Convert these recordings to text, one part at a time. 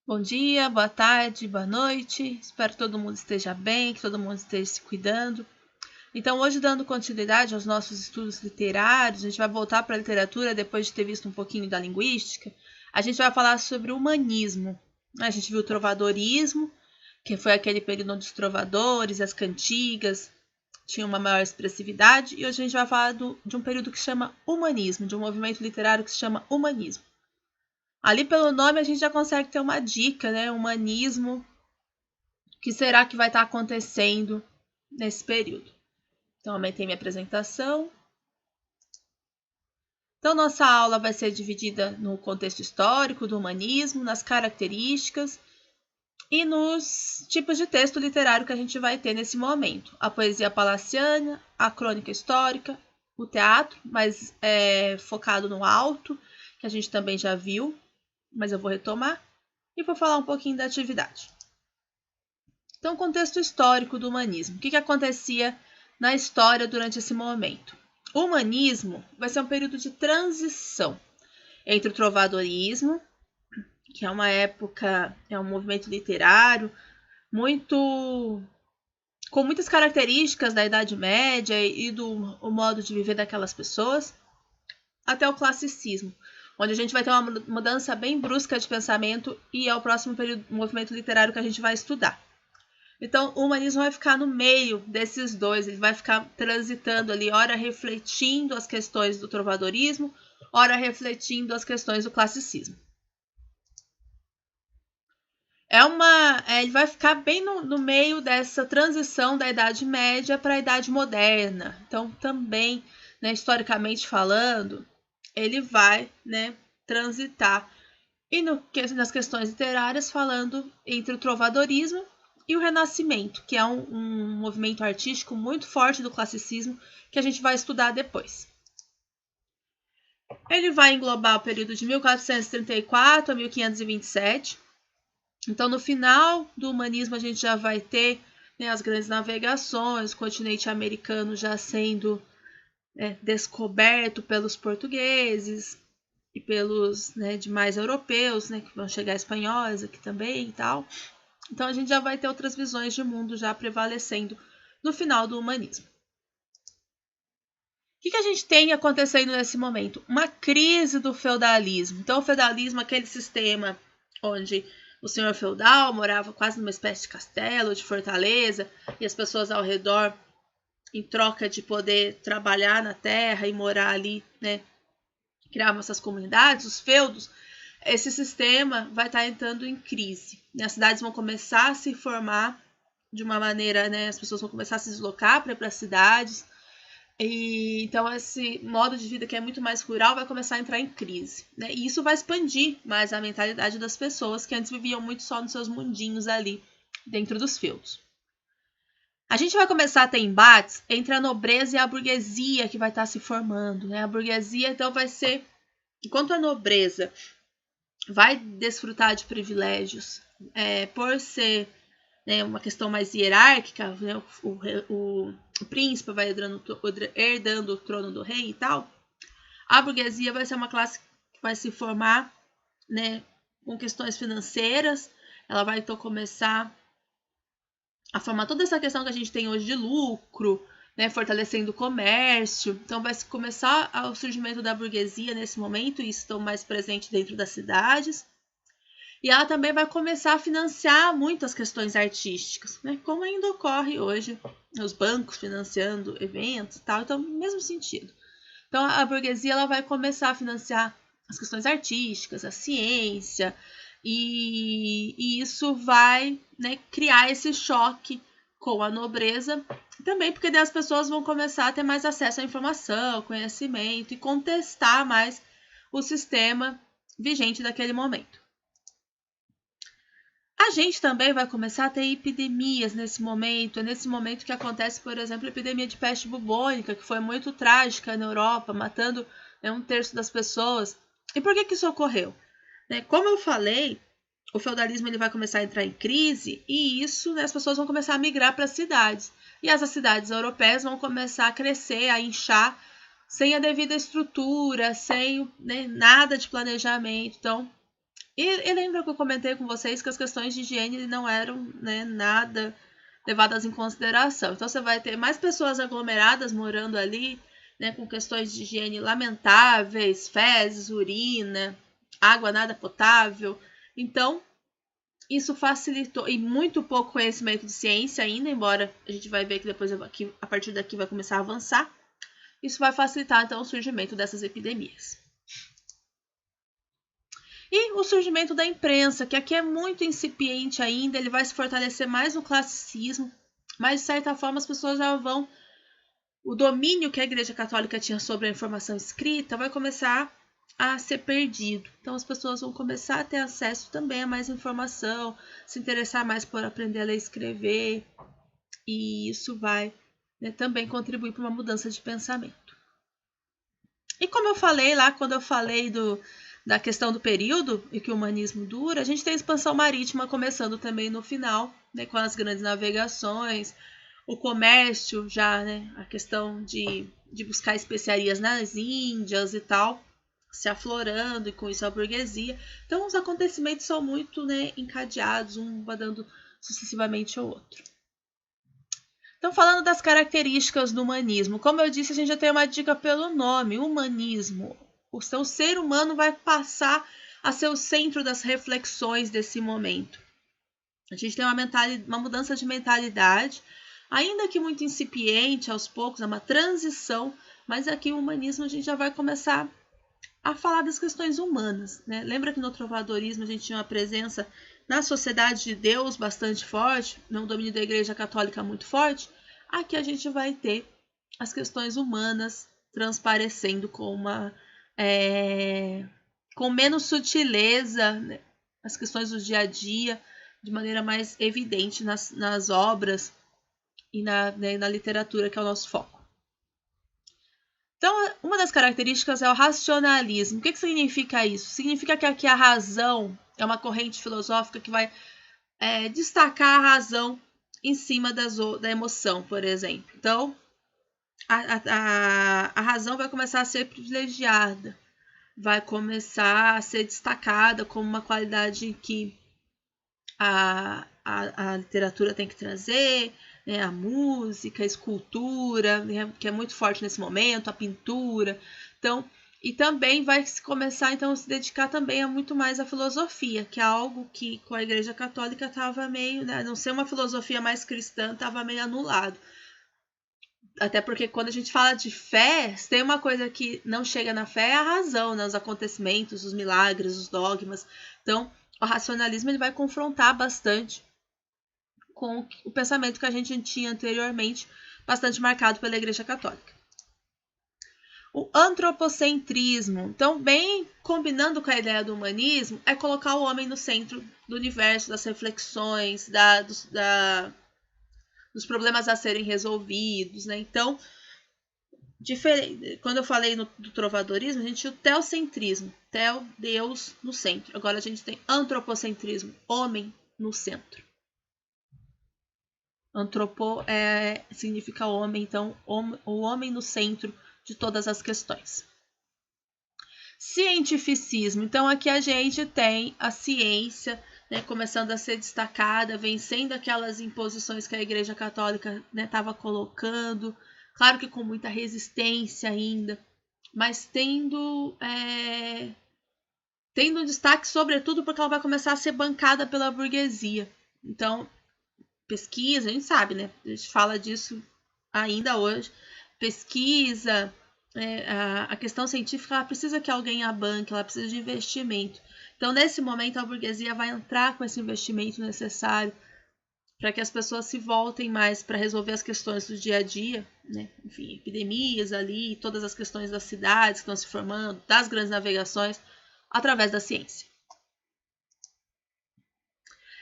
Bom dia, boa tarde, boa noite. Espero que todo mundo esteja bem, que todo mundo esteja se cuidando. Então, hoje, dando continuidade aos nossos estudos literários, a gente vai voltar para a literatura depois de ter visto um pouquinho da linguística. A gente vai falar sobre o humanismo. A gente viu o trovadorismo, que foi aquele período onde os trovadores, as cantigas tinham uma maior expressividade, e hoje a gente vai falar de um período que se chama humanismo, de um movimento literário que se chama humanismo. Ali pelo nome a gente já consegue ter uma dica, né? Humanismo. O que será que vai estar acontecendo nesse período? Então, aumentei minha apresentação. Então, nossa aula vai ser dividida no contexto histórico do humanismo, nas características e nos tipos de texto literário que a gente vai ter nesse momento. A poesia palaciana, a crônica histórica, o teatro, mas focado no alto, que a gente também já viu, mas eu vou retomar, e vou falar um pouquinho da atividade. Então, contexto histórico do humanismo. O que acontecia na história durante esse momento? O humanismo vai ser um período de transição entre o trovadorismo, que é uma época, é um movimento literário com muitas características da Idade Média e do modo de viver daquelas pessoas, até o classicismo, onde a gente vai ter uma mudança bem brusca de pensamento e é o próximo período, movimento literário que a gente vai estudar. Então, o humanismo vai ficar no meio desses dois, ele vai ficar transitando ali, ora refletindo as questões do trovadorismo, ora refletindo as questões do classicismo. Ele vai ficar bem no meio dessa transição da Idade Média para a Idade Moderna. Então, também, né, historicamente falando, ele vai, né, transitar. E nas questões literárias, falando entre o trovadorismo e o Renascimento, que é um movimento artístico muito forte do classicismo, que a gente vai estudar depois. Ele vai englobar o período de 1434 a 1527. Então, no final do humanismo, a gente já vai ter, né, as grandes navegações, o continente americano já sendo descoberto pelos portugueses e pelos, né, demais europeus, né, que vão chegar espanhóis aqui também e tal. Então, a gente já vai ter outras visões de mundo já prevalecendo no final do humanismo. O que a gente tem acontecendo nesse momento? Uma crise do feudalismo. Então, o feudalismo é aquele sistema onde o senhor feudal morava quase numa espécie de castelo, de fortaleza, e as pessoas ao redor, em troca de poder trabalhar na terra e morar ali, né, criavam essas comunidades, os feudos. Esse sistema vai estar entrando em crise. As cidades vão começar a se formar de uma maneira, né, as pessoas vão começar a se deslocar para as cidades. E então esse modo de vida que é muito mais rural vai começar a entrar em crise, né? E isso vai expandir mais a mentalidade das pessoas que antes viviam muito só nos seus mundinhos ali dentro dos feudos. A gente vai começar a ter embates entre a nobreza e a burguesia que vai estar se formando, né? A burguesia então vai ser, enquanto a nobreza vai desfrutar de privilégios por ser, né, uma questão mais hierárquica, né, o príncipe vai herdando o trono do rei e tal, a burguesia vai ser uma classe que vai se formar, né, com questões financeiras, ela vai então começar a formar toda essa questão que a gente tem hoje de lucro, né, fortalecendo o comércio. Então vai começar o surgimento da burguesia nesse momento, e estão mais presentes dentro das cidades. E ela também vai começar a financiar muitas questões artísticas, né? Como ainda ocorre hoje, os bancos financiando eventos e tal, então, no mesmo sentido. Então, a burguesia ela vai começar a financiar as questões artísticas, a ciência, e isso vai, né, criar esse choque com a nobreza, também porque daí as pessoas vão começar a ter mais acesso à informação, conhecimento e contestar mais o sistema vigente daquele momento. A gente também vai começar a ter epidemias nesse momento. É nesse momento que acontece, por exemplo, a epidemia de peste bubônica, que foi muito trágica na Europa, matando, né, 1/3 das pessoas. E por que isso ocorreu? Como eu falei, o feudalismo ele vai começar a entrar em crise e isso, né, as pessoas vão começar a migrar para as cidades. E essas cidades europeias vão começar a crescer, a inchar, sem a devida estrutura, sem, né, nada de planejamento. Então, E lembra que eu comentei com vocês que as questões de higiene não eram, né, nada levadas em consideração. Então você vai ter mais pessoas aglomeradas morando ali, né, com questões de higiene lamentáveis, fezes, urina, água nada potável. Então, isso facilitou, e muito pouco conhecimento de ciência ainda, embora a gente vai ver que depois aqui, a partir daqui vai começar a avançar. Isso vai facilitar, então, o surgimento dessas epidemias. E o surgimento da imprensa, que aqui é muito incipiente ainda, ele vai se fortalecer mais no classicismo, mas de certa forma as pessoas já vão... O domínio que a Igreja Católica tinha sobre a informação escrita vai começar a ser perdido. Então as pessoas vão começar a ter acesso também a mais informação, se interessar mais por aprender a ler e escrever, e isso vai, né, também contribuir para uma mudança de pensamento. E como eu falei lá, quando eu falei da questão do período e que o humanismo dura, a gente tem a expansão marítima começando também no final, né, com as grandes navegações, o comércio já, né, a questão de buscar especiarias nas Índias e tal, se aflorando, e com isso a burguesia. Então os acontecimentos são muito, né, encadeados, um vai dando sucessivamente ao outro. Então, falando das características do humanismo, como eu disse, a gente já tem uma dica pelo nome, humanismo. O seu ser humano vai passar a ser o centro das reflexões desse momento. A gente tem uma mudança de mentalidade, ainda que muito incipiente, aos poucos, é uma transição, mas aqui o humanismo a gente já vai começar a falar das questões humanas, né? Lembra que no trovadorismo a gente tinha uma presença na sociedade de Deus bastante forte, no domínio da Igreja Católica muito forte? Aqui a gente vai ter as questões humanas transparecendo com com menos sutileza, né? As questões do dia a dia, de maneira mais evidente nas obras e na literatura, que é o nosso foco. Então, uma das características é o racionalismo. O que significa isso? Significa que aqui a razão é uma corrente filosófica que vai destacar a razão em cima da emoção, por exemplo. Então, a razão vai começar a ser privilegiada, vai começar a ser destacada como uma qualidade que a literatura tem que trazer, né, a música, a escultura, né, que é muito forte nesse momento, a pintura. Então, e também vai começar então a se dedicar também a muito mais à filosofia, que é algo que com a Igreja Católica estava meio, né, não ser uma filosofia mais cristã, estava meio anulado. Até porque quando a gente fala de fé, tem uma coisa que não chega na fé, é a razão, né, os acontecimentos, os milagres, os dogmas. Então, o racionalismo ele vai confrontar bastante com o pensamento que a gente tinha anteriormente, bastante marcado pela Igreja Católica. O antropocentrismo, então, bem combinando com a ideia do humanismo, é colocar o homem no centro do universo, das reflexões, dos problemas a serem resolvidos, né? Então, quando eu falei do trovadorismo, a gente tinha o teocentrismo, Deus no centro. Agora a gente tem antropocentrismo, homem no centro. Antropo significa homem, então o homem no centro de todas as questões. Cientificismo, então aqui a gente tem a ciência, né, começando a ser destacada, vencendo aquelas imposições que a Igreja Católica estava, né, colocando, claro que com muita resistência ainda, mas tendo destaque sobretudo porque ela vai começar a ser bancada pela burguesia. Então, pesquisa, a gente sabe, né? A gente fala disso ainda hoje. Pesquisa, a questão científica, ela precisa que alguém a banque, ela precisa de investimento. Então, nesse momento, a burguesia vai entrar com esse investimento necessário para que as pessoas se voltem mais para resolver as questões do dia a dia, né? Enfim, epidemias ali, todas as questões das cidades que estão se formando, das grandes navegações, através da ciência.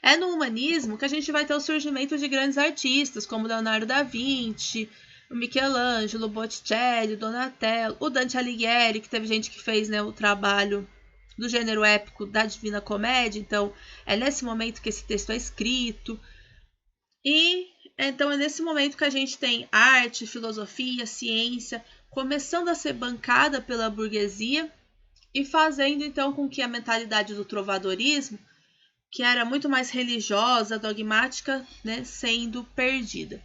É no humanismo que a gente vai ter o surgimento de grandes artistas, como Leonardo da Vinci, o Michelangelo, o Botticelli, o Donatello, o Dante Alighieri, que teve gente que fez, né, o trabalho do gênero épico da Divina Comédia. Então, é nesse momento que esse texto é escrito. E então é nesse momento que a gente tem arte, filosofia, ciência, começando a ser bancada pela burguesia, e fazendo então com que a mentalidade do trovadorismo, que era muito mais religiosa, dogmática, né, sendo perdida.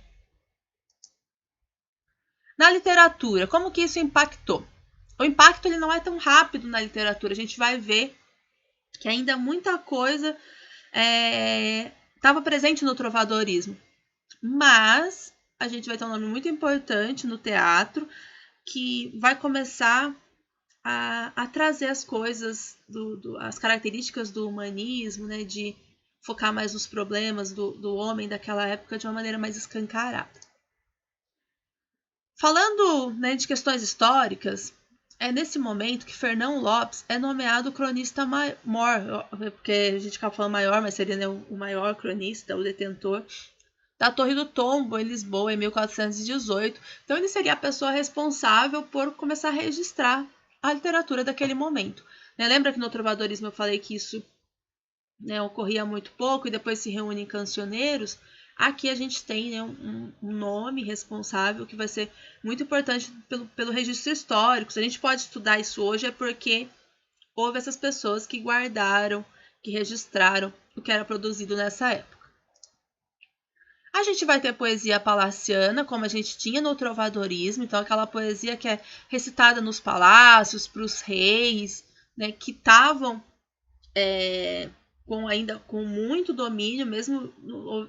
Na literatura, como que isso impactou? O impacto ele não é tão rápido na literatura, a gente vai ver que ainda muita coisa estava presente no trovadorismo, mas a gente vai ter um nome muito importante no teatro que vai começar a trazer as coisas, as características do humanismo, né, de focar mais nos problemas do homem daquela época de uma maneira mais escancarada. Falando, né, de questões históricas, é nesse momento que Fernão Lopes é nomeado cronista maior, porque a gente acaba falando maior, mas seria, né, o maior cronista, o detentor da Torre do Tombo, em Lisboa, em 1418. Então, ele seria a pessoa responsável por começar a registrar a literatura daquele momento. Né? Lembra que no trovadorismo eu falei que isso, né, ocorria muito pouco e depois se reúne em cancioneiros? Aqui a gente tem, né, um nome responsável que vai ser muito importante pelo registro histórico. Se a gente pode estudar isso hoje é porque houve essas pessoas que guardaram, que registraram o que era produzido nessa época. A gente vai ter poesia palaciana, como a gente tinha no trovadorismo, então aquela poesia que é recitada nos palácios, para os reis, né, que estavam ainda com muito domínio, mesmo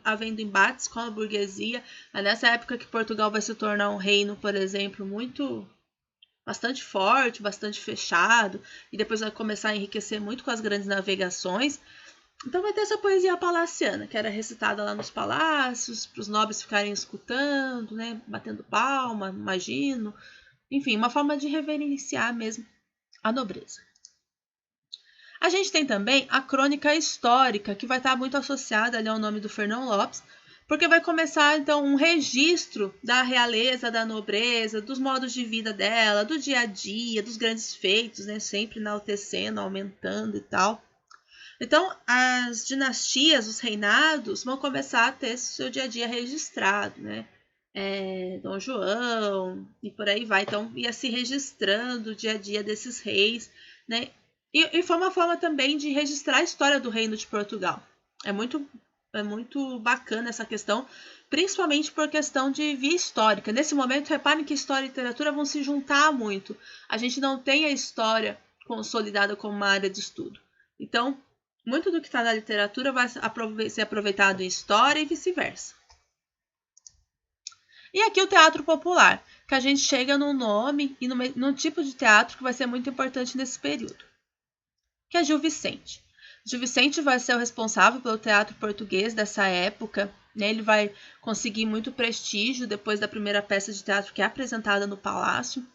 havendo embates com a burguesia. É nessa época que Portugal vai se tornar um reino, por exemplo, bastante forte, bastante fechado, e depois vai começar a enriquecer muito com as grandes navegações. Então vai ter essa poesia palaciana, que era recitada lá nos palácios, para os nobres ficarem escutando, né, batendo palma, imagino. Enfim, uma forma de reverenciar mesmo a nobreza. A gente tem também a crônica histórica, que vai estar muito associada ali ao nome do Fernão Lopes, porque vai começar então um registro da realeza, da nobreza, dos modos de vida dela, do dia a dia, dos grandes feitos, né, sempre enaltecendo, aumentando e tal. Então, as dinastias, os reinados, vão começar a ter seu dia a dia registrado, né? Dom João e por aí vai. Então, ia se registrando o dia a dia desses reis, né? E foi uma forma também de registrar a história do Reino de Portugal. É muito bacana essa questão, principalmente por questão de via histórica. Nesse momento, reparem que história e literatura vão se juntar muito. A gente não tem a história consolidada como uma área de estudo. Então, muito do que está na literatura vai ser aproveitado em história e vice-versa. E aqui o teatro popular, que a gente chega num nome e num tipo de teatro que vai ser muito importante nesse período, que é Gil Vicente. Gil Vicente vai ser o responsável pelo teatro português dessa época, né? Ele vai conseguir muito prestígio depois da primeira peça de teatro que é apresentada no Palácio.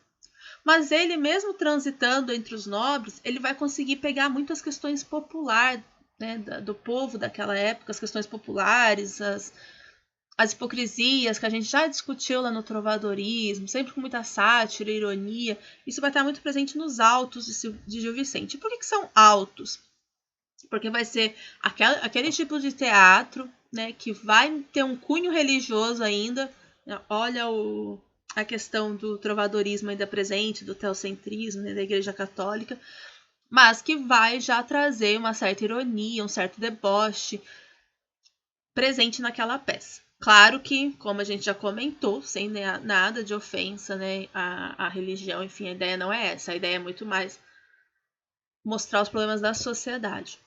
Mas ele, mesmo transitando entre os nobres, ele vai conseguir pegar muitas questões populares, né, do povo daquela época, as questões populares, as hipocrisias que a gente já discutiu lá no trovadorismo, sempre com muita sátira, ironia. Isso vai estar muito presente nos autos de Gil Vicente. E por que são autos? Porque vai ser aquele tipo de teatro, né, que vai ter um cunho religioso ainda. Olha a questão do trovadorismo ainda presente, do teocentrismo, né, da Igreja Católica, mas que vai já trazer uma certa ironia, um certo deboche presente naquela peça. Claro que, como a gente já comentou, sem nada de ofensa, né, à religião, enfim, a ideia não é essa. A ideia é muito mais mostrar os problemas da sociedade.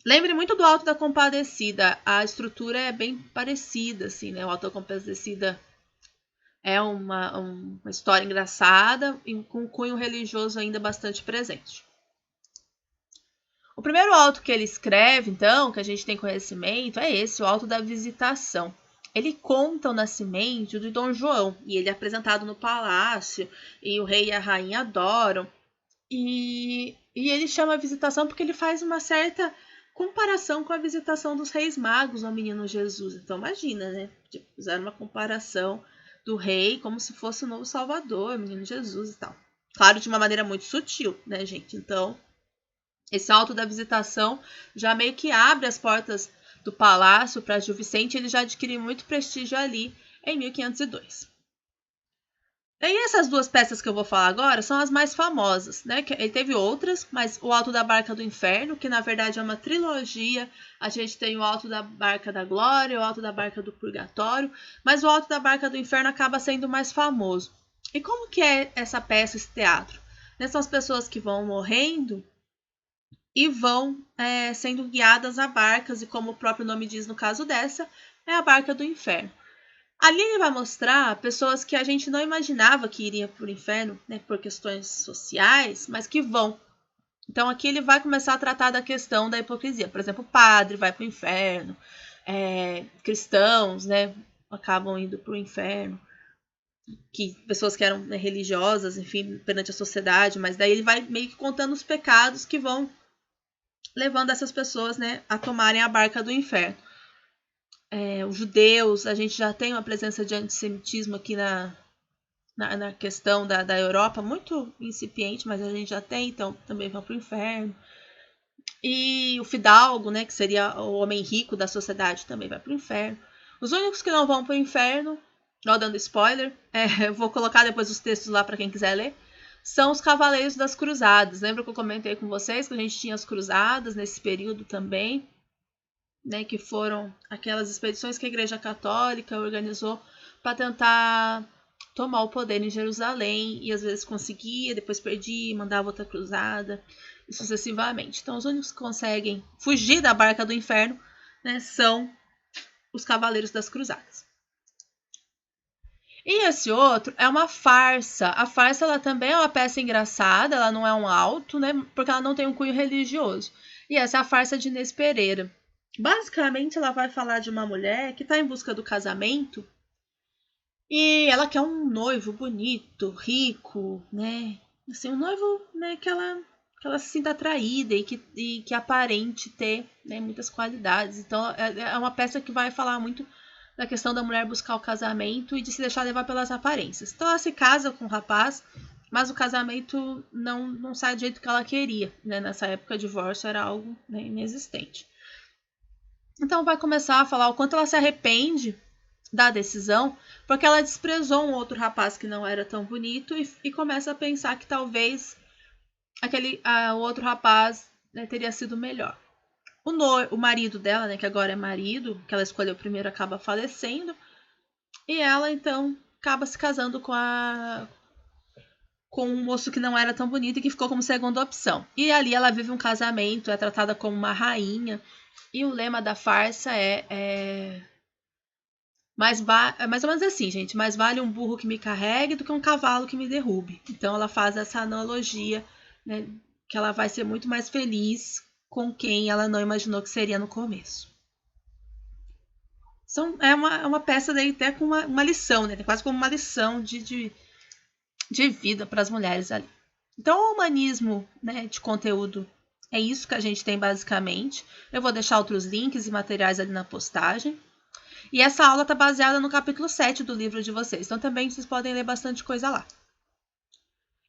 Lembre muito do Alto da Compadecida. A estrutura é bem parecida, assim, né? O Alto da Compadecida é uma história engraçada e com um cunho religioso ainda bastante presente. O primeiro auto que ele escreve, então, que a gente tem conhecimento, é esse, o Auto da Visitação. Ele conta o nascimento de Dom João, e ele é apresentado no palácio, e o rei e a rainha adoram. E ele chama a visitação porque ele faz uma certa comparação com a visitação dos reis magos ao menino Jesus. Então, imagina, né? Fizeram uma comparação do rei como se fosse o novo Salvador, o menino Jesus e tal. Claro, de uma maneira muito sutil, né, gente? Então, esse Auto da Visitação já meio que abre as portas do palácio para Gil Vicente. Ele já adquire muito prestígio ali em 1502. E essas duas peças que eu vou falar agora são as mais famosas, né? Ele teve outras, mas o Alto da Barca do Inferno, que na verdade é uma trilogia. A gente tem o Alto da Barca da Glória, o Alto da Barca do Purgatório, mas o Alto da Barca do Inferno acaba sendo mais famoso. E como que é essa peça, esse teatro? São as pessoas que vão morrendo e vão sendo guiadas a barcas, e como o próprio nome diz no caso dessa, é a Barca do Inferno. Ali ele vai mostrar pessoas que a gente não imaginava que iriam para o inferno, né, por questões sociais, mas que vão. Então aqui ele vai começar a tratar da questão da hipocrisia. Por exemplo, o padre vai para o inferno, cristãos, né, acabam indo para o inferno, que pessoas que eram, né, religiosas, enfim, perante a sociedade, mas daí ele vai meio que contando os pecados que vão levando essas pessoas, né, a tomarem a barca do inferno. Os judeus, a gente já tem uma presença de antissemitismo aqui na questão da Europa, muito incipiente, mas a gente já tem, então também vão para o inferno. E o fidalgo, né, que seria o homem rico da sociedade, também vai para o inferno. Os únicos que não vão para o inferno, ó, dando spoiler, eu vou colocar depois os textos lá para quem quiser ler, são os Cavaleiros das Cruzadas. Lembra que eu comentei com vocês que a gente tinha as cruzadas nesse período também? Né, que foram aquelas expedições que a Igreja Católica organizou para tentar tomar o poder em Jerusalém, e às vezes conseguia, depois perdia, mandava outra cruzada, e sucessivamente. Então, os únicos que conseguem fugir da barca do inferno, né, são os Cavaleiros das Cruzadas. E esse outro é uma farsa. A farsa ela também é uma peça engraçada, ela não é um auto, né, porque ela não tem um cunho religioso. E essa é a farsa de Inês Pereira. Basicamente, ela vai falar de uma mulher que está em busca do casamento e ela quer um noivo bonito, rico, né? Assim, um noivo, né, que ela se sinta atraída e que aparente ter, né, muitas qualidades. Então, é uma peça que vai falar muito da questão da mulher buscar o casamento e de se deixar levar pelas aparências. Então, ela se casa com o rapaz, mas o casamento não sai do jeito que ela queria, né? Nessa época, o divórcio era algo, né, inexistente. Então vai começar a falar o quanto ela se arrepende da decisão, porque ela desprezou um outro rapaz que não era tão bonito e começa a pensar que talvez o outro rapaz, né, teria sido melhor. O marido dela, né, que agora é marido, que ela escolheu primeiro, acaba falecendo, e ela então acaba se casando com um moço que não era tão bonito e que ficou como segunda opção. E ali ela vive um casamento, é tratada como uma rainha. E o lema da farsa é mais ou menos assim, gente. Mais vale um burro que me carregue do que um cavalo que me derrube. Então ela faz essa analogia, né, que ela vai ser muito mais feliz com quem ela não imaginou que seria no começo. É uma peça daí até com uma lição, né? Quase como uma lição de vida para as mulheres ali. Então o humanismo, né, de conteúdo é isso que a gente tem basicamente. Eu vou deixar outros links e materiais ali na postagem. E essa aula está baseada no capítulo 7 do livro de vocês. Então também vocês podem ler bastante coisa lá.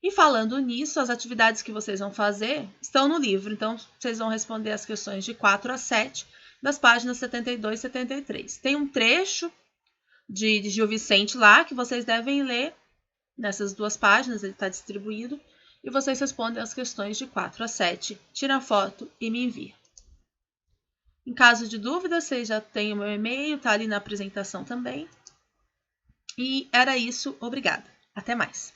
E falando nisso, as atividades que vocês vão fazer estão no livro. Então vocês vão responder as questões de 4 a 7 das páginas 72 e 73. Tem um trecho de Gil Vicente lá que vocês devem ler nessas duas páginas. Ele está distribuído. E vocês respondem as questões de 4 a 7, tira foto e me envia. Em caso de dúvida, vocês já têm o meu e-mail, tá ali na apresentação também. E era isso, obrigada. Até mais.